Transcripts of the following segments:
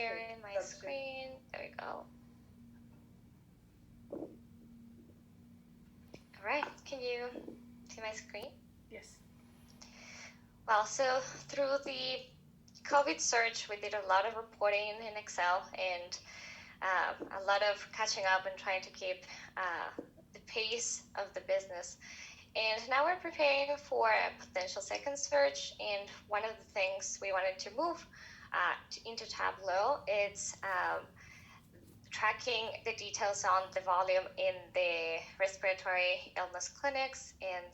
sharing my screen. There we go. All right, can you see my screen? Yes. Well, so through the COVID surge, we did a lot of reporting in Excel and a lot of catching up and trying to keep the pace of the business. And now we're preparing for a potential second surge. And one of the things we wanted to move into Tableau is tracking the details on the volume in the respiratory illness clinics and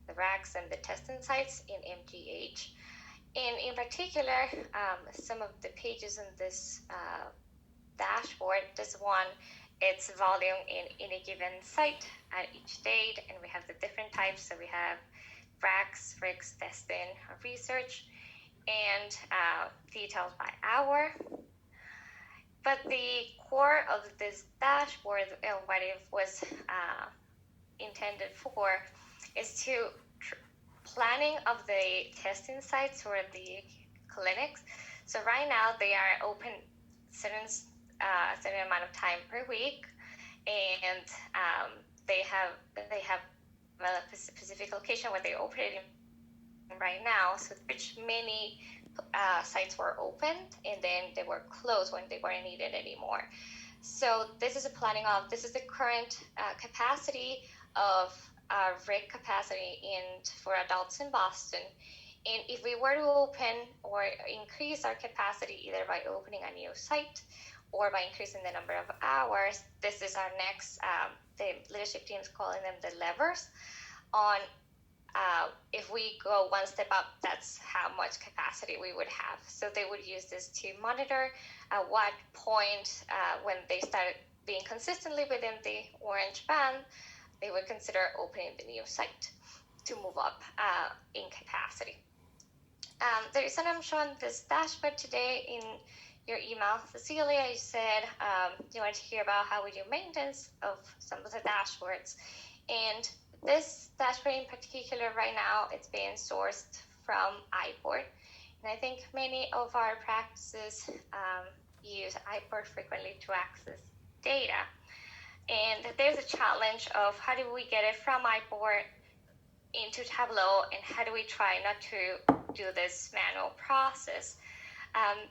the RACs and the testing sites in MGH. And in particular, some of the pages in this dashboard, this one, it's volume in any given site at each date, and we have the different types. So we have RACs, RICs, testing, research, and details by hour. But the core of this dashboard, what it was intended for, is to planning of the testing sites or the clinics. So right now they are open certain amount of time per week, and they have a specific location where they operate in right now. So which many sites were opened and then they were closed when they weren't needed anymore. So this is a planning of, this is the current capacity of our RIC capacity for adults in Boston. And if we were to open or increase our capacity either by opening a new site or by increasing the number of hours, this is our next, the leadership team is calling them the levers on if we go one step up, that's how much capacity we would have. So they would use this to monitor at what point when they started being consistently within the orange band, they would consider opening the new site to move up in capacity. The reason I'm showing this dashboard today in your email, Cecilia, you said you wanted to hear about how we do maintenance of some of the dashboards. And this dashboard in particular right now, it's being sourced from iPort. And I think many of our practices use iPort frequently to access data. And there's a challenge of how do we get it from iPort into Tableau, and how do we try not to do this manual process.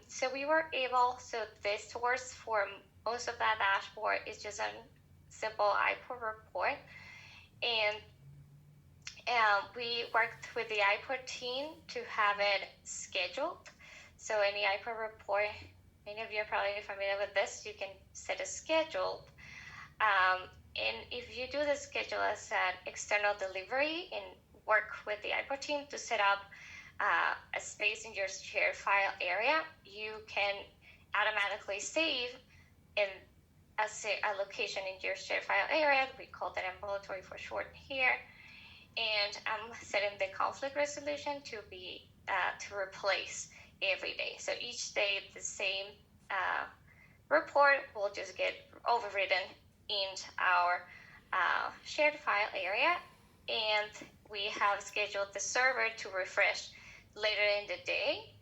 So we were able, so this source for most of that dashboard is just a simple iPort report. And we worked with the iPort team to have it scheduled. So any iPort report, many of you are probably familiar with this, you can set a schedule. And if you do the schedule as an external delivery and work with the iPort team to set up a space in your shared file area, you can automatically save in a location in your shared file area. We call that ambulatory for short here. And I'm setting the conflict resolution to be to replace every day. So each day the same report will just get overridden in our shared file area, and we have scheduled the server to refresh later in the day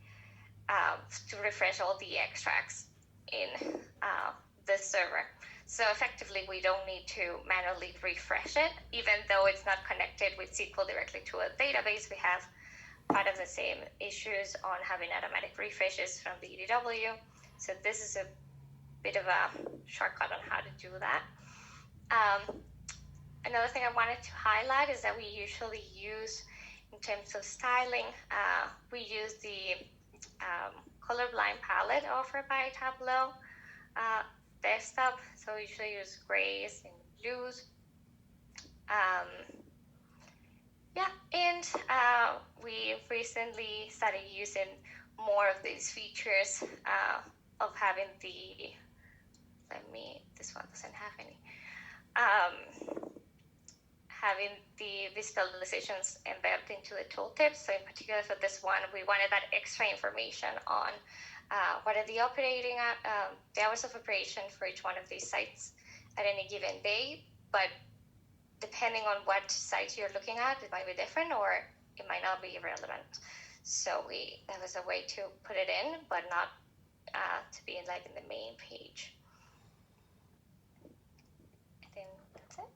to refresh all the extracts in the server. So effectively, we don't need to manually refresh it, even though it's not connected with SQL directly to a database. We have part of the same issues on having automatic refreshes from the EDW. So this is a bit of a shortcut on how to do that. Another thing I wanted to highlight is that we usually use, in terms of styling, we use the colorblind palette offered by Tableau desktop. So we usually use grays and blues. And we recently started using more of these features of having the, this one doesn't have any, having the visualizations embedded into the tooltips. So in particular for this one, we wanted that extra information on what are the operating the hours of operation for each one of these sites at any given day. But depending on what site you're looking at, it might be different or it might not be relevant. So that was a way to put it in, but not to be in the main page. I think that's it.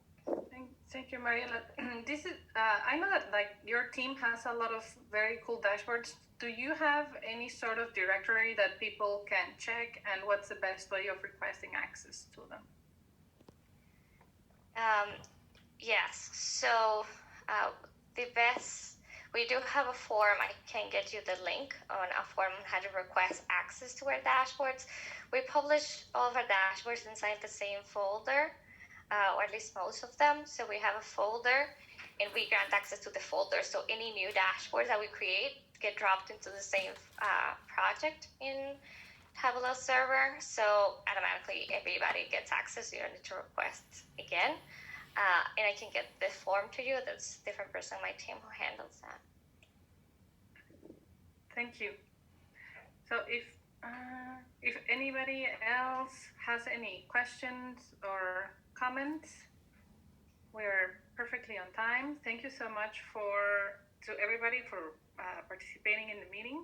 Thank you, Mariela. This is I know that your team has a lot of very cool dashboards. Do you have any sort of directory that people can check, and what's the best way of requesting access to them? Yes. So we do have a form. I can get you the link on a form on how to request access to our dashboards. We publish all of our dashboards inside the same folder, or at least most of them. So we have a folder, and we grant access to the folder. So any new dashboards that we create get dropped into the same project in Tableau server. So automatically everybody gets access. You don't need to request again. And I can get the form to you. That's a different person on my team who handles that. Thank you. So if anybody else has any questions or comments, we're perfectly on time. Thank you so much to everybody for participating in the meeting.